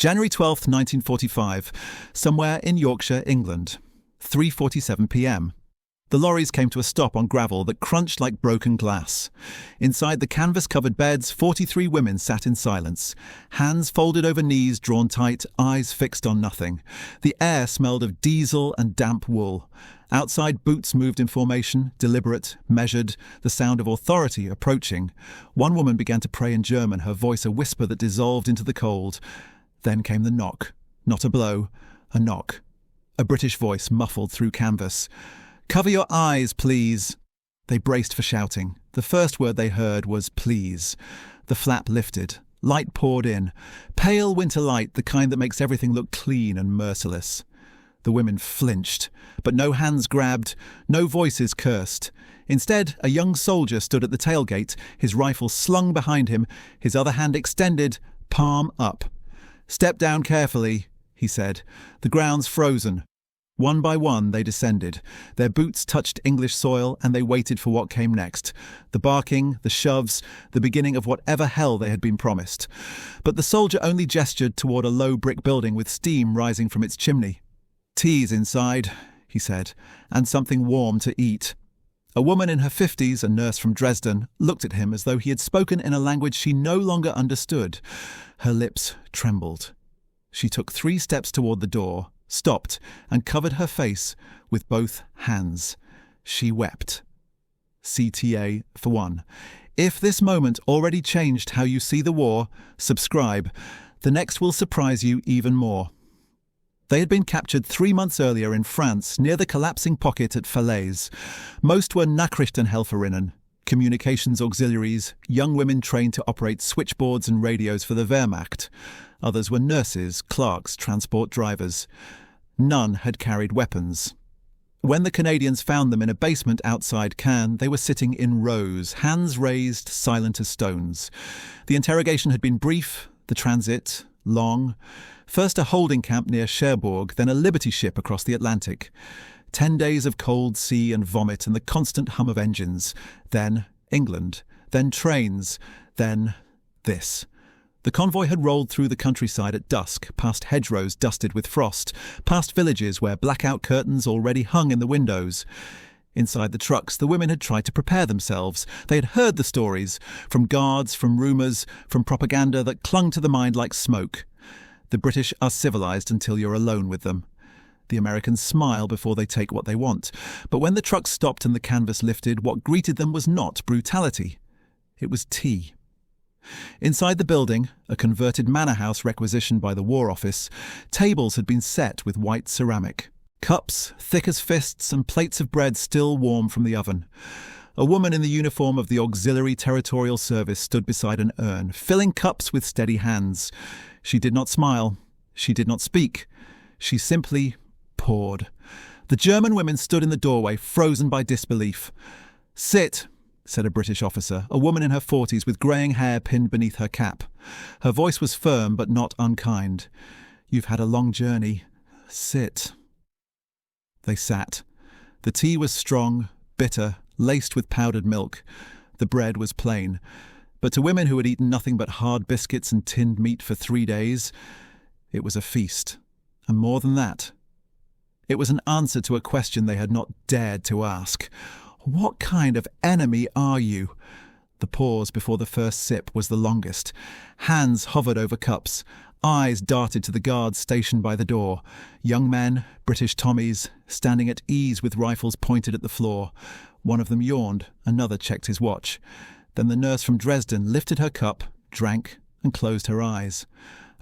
January 12th, 1945, somewhere in Yorkshire, England. 3:47 p.m. The lorries came to a stop on gravel that crunched like broken glass. Inside the canvas-covered beds, 43 women sat in silence, hands folded over knees drawn tight, eyes fixed on nothing. The air smelled of diesel and damp wool. Outside, boots moved in formation, deliberate, measured, the sound of authority approaching. One woman began to pray in German, her voice a whisper that dissolved into the cold. Then came the knock. Not a blow, a knock. A British voice muffled through canvas. "Cover your eyes, please." They braced for shouting. The first word they heard was please. The flap lifted. Light poured in. Pale winter light, the kind that makes everything look clean and merciless. The women flinched, but no hands grabbed, no voices cursed. Instead, a young soldier stood at the tailgate, his rifle slung behind him, his other hand extended, palm up. "Step down carefully," he said. "The ground's frozen." One by one they descended. Their boots touched English soil and they waited for what came next. The barking, the shoves, the beginning of whatever hell they had been promised. But the soldier only gestured toward a low brick building with steam rising from its chimney. "Tea's inside," he said, "and something warm to eat." A woman in her 50s, a nurse from Dresden, looked at him as though he had spoken in a language she no longer understood. Her lips trembled. She took 3 steps toward the door, stopped, and covered her face with both hands. She wept. CTA for 1. If this moment already changed how you see the war, subscribe. The next will surprise you even more. They had been captured 3 months earlier in France, near the collapsing pocket at Falaise. Most were Nachrichtenhelferinnen, communications auxiliaries, young women trained to operate switchboards and radios for the Wehrmacht. Others were nurses, clerks, transport drivers. None had carried weapons. When the Canadians found them in a basement outside Caen, they were sitting in rows, hands raised, silent as stones. The interrogation had been brief, the transit long. First a holding camp near Cherbourg, then a liberty ship across the Atlantic. 10 days of cold sea and vomit and the constant hum of engines. Then England. Then trains. Then this. The convoy had rolled through the countryside at dusk, past hedgerows dusted with frost, past villages where blackout curtains already hung in the windows. Inside the trucks, the women had tried to prepare themselves. They had heard the stories, from guards, from rumours, from propaganda that clung to the mind like smoke. The British are civilised until you're alone with them. The Americans smile before they take what they want. But when the trucks stopped and the canvas lifted, what greeted them was not brutality. It was tea. Inside the building, a converted manor house requisitioned by the War Office, tables had been set with white ceramic. Cups, thick as fists, and plates of bread still warm from the oven. A woman in the uniform of the Auxiliary Territorial Service stood beside an urn, filling cups with steady hands. She did not smile. She did not speak. She simply poured. The German women stood in the doorway, frozen by disbelief. "Sit," said a British officer, a woman in her 40s with greying hair pinned beneath her cap. Her voice was firm but not unkind. "You've had a long journey. Sit." They sat. The tea was strong, bitter, laced with powdered milk. The bread was plain. But to women who had eaten nothing but hard biscuits and tinned meat for 3 days, it was a feast. And more than that, it was an answer to a question they had not dared to ask. What kind of enemy are you? The pause before the first sip was the longest. Hands hovered over cups. Eyes darted to the guards stationed by the door. Young men, British Tommies, standing at ease with rifles pointed at the floor. One of them yawned, another checked his watch. Then the nurse from Dresden lifted her cup, drank, and closed her eyes.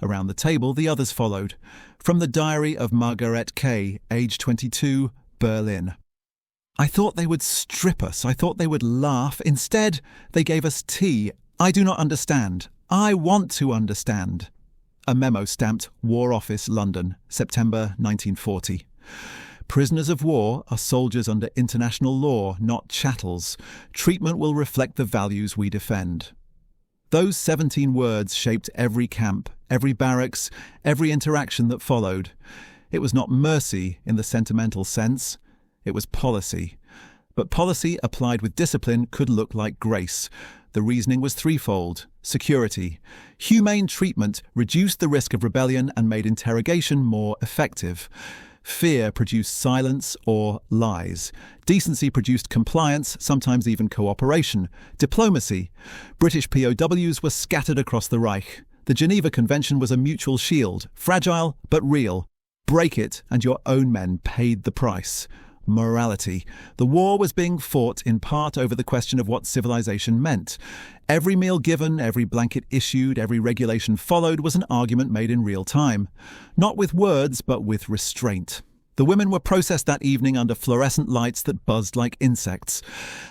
Around the table, the others followed. From the diary of Margaret K., age 22, Berlin. "I thought they would strip us. I thought they would laugh. Instead, they gave us tea. I do not understand. I want to understand." A memo stamped War Office, London, September 1940. "Prisoners of war are soldiers under international law, not chattels. Treatment will reflect the values we defend." Those 17 words shaped every camp, every barracks, every interaction that followed. It was not mercy in the sentimental sense. It was policy. But policy applied with discipline could look like grace. The reasoning was threefold. Security. Humane treatment reduced the risk of rebellion and made interrogation more effective. Fear produced silence or lies. Decency produced compliance, sometimes even cooperation. Diplomacy. British POWs were scattered across the Reich. The Geneva Convention was a mutual shield, fragile but real. Break it, and your own men paid the price. Morality. The war was being fought in part over the question of what civilization meant. Every meal given, every blanket issued, every regulation followed was an argument made in real time. Not with words, but with restraint. The women were processed that evening under fluorescent lights that buzzed like insects.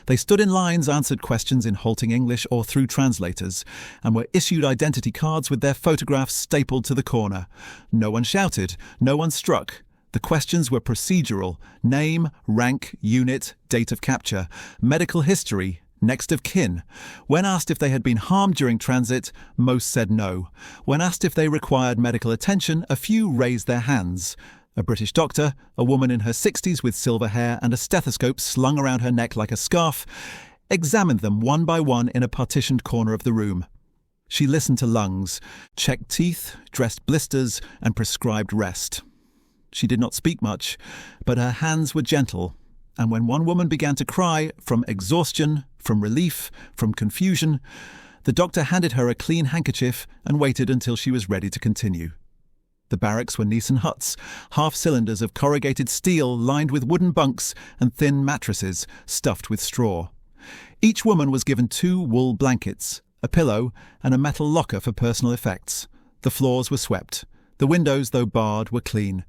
They stood in lines, answered questions in halting English or through translators, and were issued identity cards with their photographs stapled to the corner. No one shouted, no one struck. The questions were procedural: name, rank, unit, date of capture, medical history, next of kin. When asked if they had been harmed during transit, most said no. When asked if they required medical attention, a few raised their hands. A British doctor, a woman in her 60s with silver hair and a stethoscope slung around her neck like a scarf, examined them one by one in a partitioned corner of the room. She listened to lungs, checked teeth, dressed blisters, and prescribed rest. She did not speak much, but her hands were gentle, and when one woman began to cry, from exhaustion, from relief, from confusion, the doctor handed her a clean handkerchief and waited until she was ready to continue. The barracks were Nissen huts, half-cylinders of corrugated steel lined with wooden bunks and thin mattresses stuffed with straw. Each woman was given 2 wool blankets, a pillow, and a metal locker for personal effects. The floors were swept. The windows, though barred, were clean.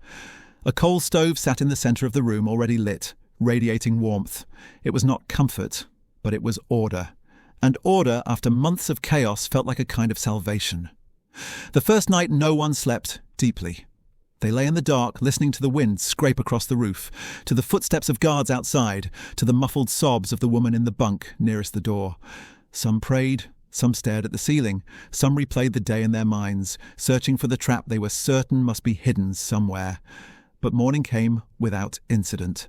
A coal stove sat in the centre of the room, already lit, radiating warmth. It was not comfort, but it was order. And order, after months of chaos, felt like a kind of salvation. The first night no one slept deeply. They lay in the dark, listening to the wind scrape across the roof, to the footsteps of guards outside, to the muffled sobs of the woman in the bunk nearest the door. Some prayed, some stared at the ceiling, some replayed the day in their minds, searching for the trap they were certain must be hidden somewhere. But morning came without incident.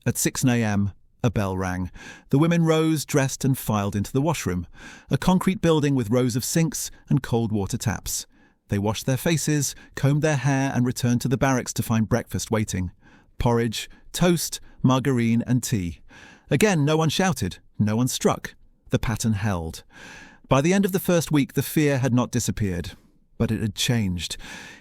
At 6 a.m, a bell rang. The women rose, dressed, and filed into the washroom, a concrete building with rows of sinks and cold water taps. They washed their faces, combed their hair, and returned to the barracks to find breakfast waiting. Porridge, toast, margarine, and tea. Again, no one shouted, no one struck. The pattern held. By the end of the first week, the fear had not disappeared, but it had changed.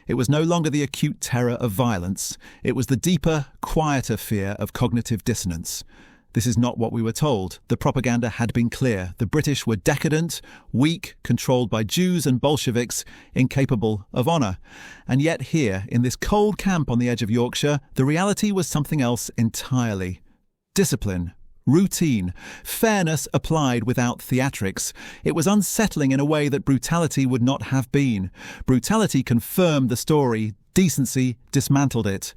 It was no longer the acute terror of violence. It was the deeper, quieter fear of cognitive dissonance. This is not what we were told. The propaganda had been clear. The British were decadent, weak, controlled by Jews and Bolsheviks, incapable of honour. And yet here, in this cold camp on the edge of Yorkshire, the reality was something else entirely. Discipline, routine, fairness applied without theatrics. It was unsettling in a way that brutality would not have been. Brutality confirmed the story. Decency dismantled it.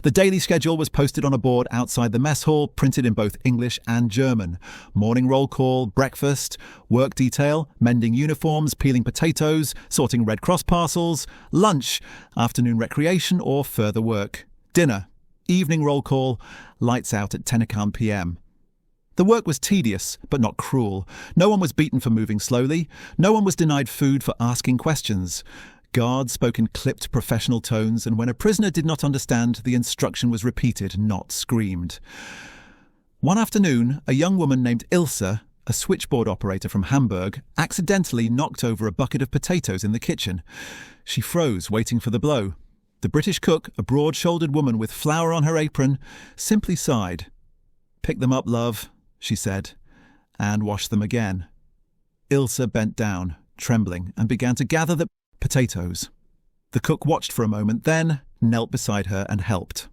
The daily schedule was posted on a board outside the mess hall, printed in both English and German. Morning roll call, breakfast, work detail, mending uniforms, peeling potatoes, sorting Red Cross parcels, lunch, afternoon recreation or further work, dinner, evening roll call, lights out at 10 p.m. The work was tedious, but not cruel. No one was beaten for moving slowly. No one was denied food for asking questions. Guards spoke in clipped professional tones, and when a prisoner did not understand, the instruction was repeated, not screamed. One afternoon, a young woman named Ilse, a switchboard operator from Hamburg, accidentally knocked over a bucket of potatoes in the kitchen. She froze, waiting for the blow. The British cook, a broad-shouldered woman with flour on her apron, simply sighed. "Pick them up, love," she said, "and wash them again." Ilse bent down, trembling, and began to gather the potatoes. The cook watched for a moment, then knelt beside her and helped.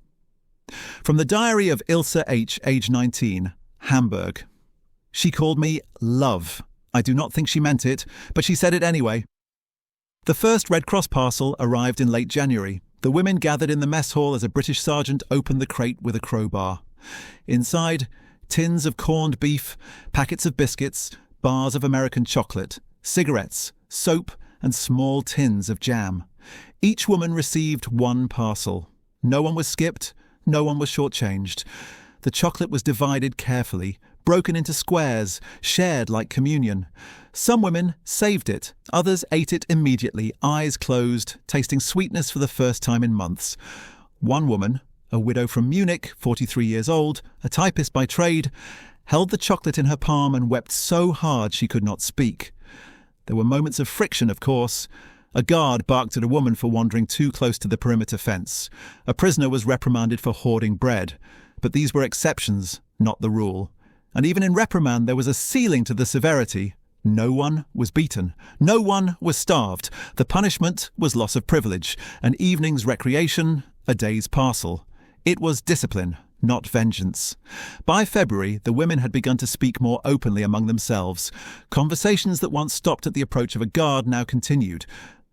From the diary of Ilse H., age 19, Hamburg. "She called me love. I do not think she meant it, but she said it anyway." The first Red Cross parcel arrived in late January. The women gathered in the mess hall as a British sergeant opened the crate with a crowbar. Inside, tins of corned beef, packets of biscuits, bars of American chocolate, cigarettes, soap, and small tins of jam. Each woman received one parcel. No one was skipped, no one was shortchanged. The chocolate was divided carefully, broken into squares, shared like communion. Some women saved it, others ate it immediately, eyes closed, tasting sweetness for the first time in months. One woman, a widow from Munich, 43 years old, a typist by trade, held the chocolate in her palm and wept so hard she could not speak. There were moments of friction, of course. A guard barked at a woman for wandering too close to the perimeter fence. A prisoner was reprimanded for hoarding bread. But these were exceptions, not the rule. And even in reprimand there was a ceiling to the severity. No one was beaten. No one was starved. The punishment was loss of privilege, an evening's recreation, a day's parcel. It was discipline, not vengeance. By February, the women had begun to speak more openly among themselves. Conversations that once stopped at the approach of a guard now continued,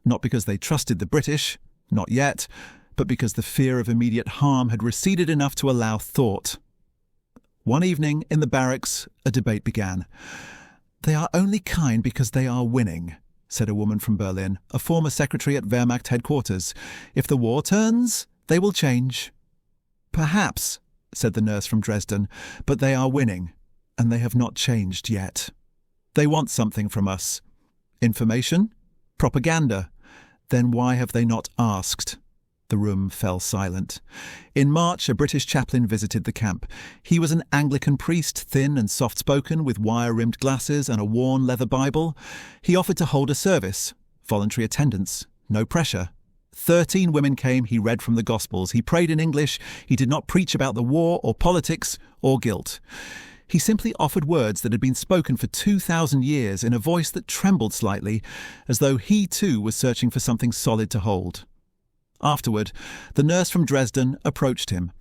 not because they trusted the British, not yet, but because the fear of immediate harm had receded enough to allow thought. One evening in the barracks, a debate began. "They are only kind because they are winning," said a woman from Berlin, a former secretary at Wehrmacht headquarters. "If the war turns, they will change." "Perhaps," said the nurse from Dresden, "but they are winning, and they have not changed yet. They want something from us. Information? Propaganda? Then why have they not asked?" The room fell silent. In March, a British chaplain visited the camp. He was an Anglican priest, thin and soft-spoken, with wire-rimmed glasses and a worn leather Bible. He offered to hold a service. Voluntary attendance. No pressure. 13 women came. He read from the Gospels. He prayed in English. He did not preach about the war or politics or guilt. He simply offered words that had been spoken for 2,000 years in a voice that trembled slightly, as though he too was searching for something solid to hold. Afterward, the nurse from Dresden approached him.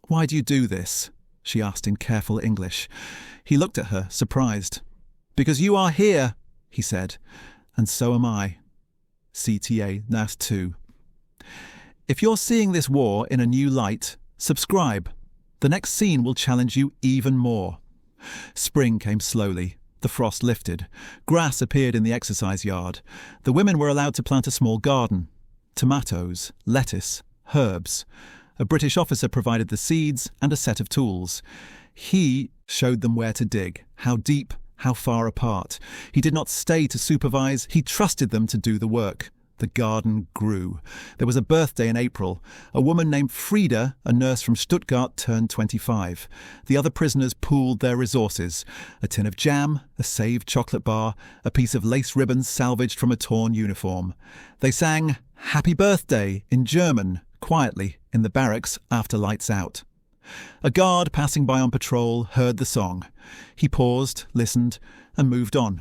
"Why do you do this?" she asked in careful English. He looked at her, surprised. "Because you are here," he said, "and so am I." CTA NAS 2. If you're seeing this war in a new light, subscribe. The next scene will challenge you even more. Spring came slowly. The frost lifted. Grass appeared in the exercise yard. The women were allowed to plant a small garden. Tomatoes, lettuce, herbs. A British officer provided the seeds and a set of tools. He showed them where to dig, how deep, how far apart. He did not stay to supervise, he trusted them to do the work. The garden grew. There was a birthday in April. A woman named Frieda, a nurse from Stuttgart, turned 25. The other prisoners pooled their resources. A tin of jam, a saved chocolate bar, a piece of lace ribbon salvaged from a torn uniform. They sang "Happy Birthday" in German, quietly, in the barracks after lights out. A guard passing by on patrol heard the song. He paused, listened, and moved on.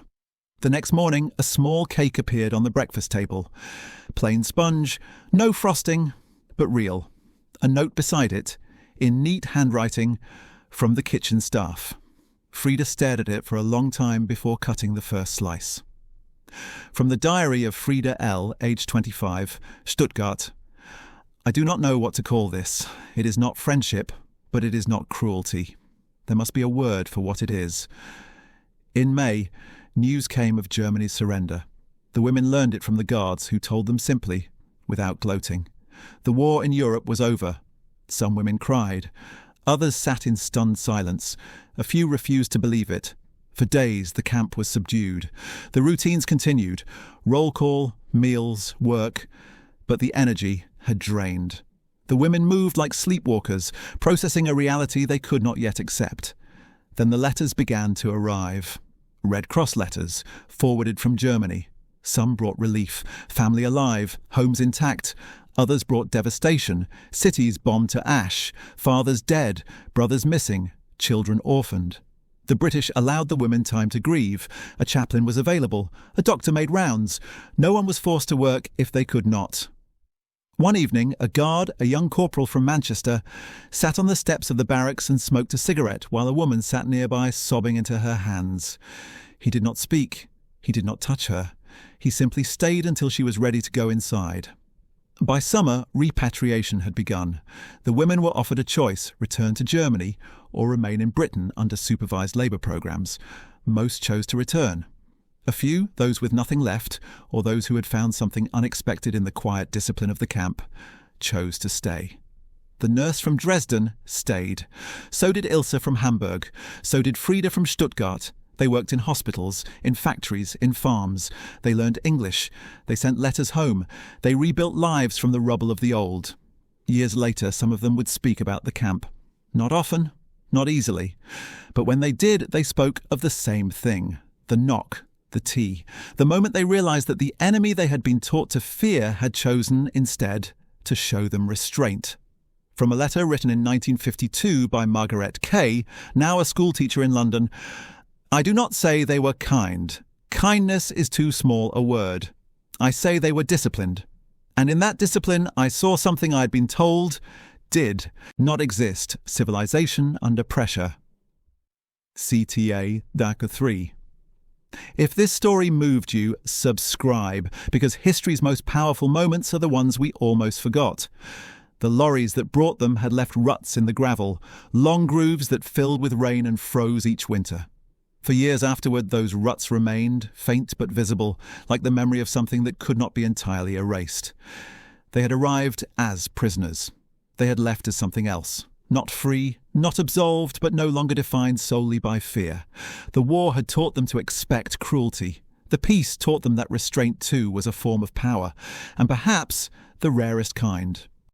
The next morning, a small cake appeared on the breakfast table. Plain sponge, no frosting, but real. A note beside it, in neat handwriting, from the kitchen staff. Frieda stared at it for a long time before cutting the first slice. From the diary of Frieda L., aged 25, Stuttgart. "I do not know what to call this. It is not friendship, but it is not cruelty. There must be a word for what it is. In May, news came of Germany's surrender. The women learned it from the guards, who told them simply, without gloating. The war in Europe was over. Some women cried. Others sat in stunned silence. A few refused to believe it. For days the camp was subdued. The routines continued. Roll call, meals, work. But the energy had drained. The women moved like sleepwalkers, processing a reality they could not yet accept. Then the letters began to arrive. Red Cross letters, forwarded from Germany. Some brought relief, family alive, homes intact. Others brought devastation, cities bombed to ash, fathers dead, brothers missing, children orphaned. The British allowed the women time to grieve. A chaplain was available. A doctor made rounds. No one was forced to work if they could not. One evening, a guard, a young corporal from Manchester, sat on the steps of the barracks and smoked a cigarette while a woman sat nearby sobbing into her hands. He did not speak. He did not touch her. He simply stayed until she was ready to go inside. By summer, repatriation had begun. The women were offered a choice: return to Germany or remain in Britain under supervised labour programmes. Most chose to return. A few, those with nothing left, or those who had found something unexpected in the quiet discipline of the camp, chose to stay. The nurse from Dresden stayed. So did Ilse from Hamburg. So did Frieda from Stuttgart. They worked in hospitals, in factories, in farms. They learned English. They sent letters home. They rebuilt lives from the rubble of the old. Years later, some of them would speak about the camp. Not often, not easily. But when they did, they spoke of the same thing. The knock, the tea. The moment they realized that the enemy they had been taught to fear had chosen, instead, to show them restraint. From a letter written in 1952 by Margaret Kay, now a schoolteacher in London, I do not say they were kind. Kindness is too small a word. I say they were disciplined. And in that discipline, I saw something I had been told did not exist: civilization under pressure. CTA DACA 3. If this story moved you, subscribe, because history's most powerful moments are the ones we almost forgot. The lorries that brought them had left ruts in the gravel, long grooves that filled with rain and froze each winter. For years afterward, those ruts remained, faint but visible, like the memory of something that could not be entirely erased. They had arrived as prisoners. They had left as something else. Not free, not absolved, but no longer defined solely by fear. The war had taught them to expect cruelty. The peace taught them that restraint too was a form of power, and perhaps the rarest kind.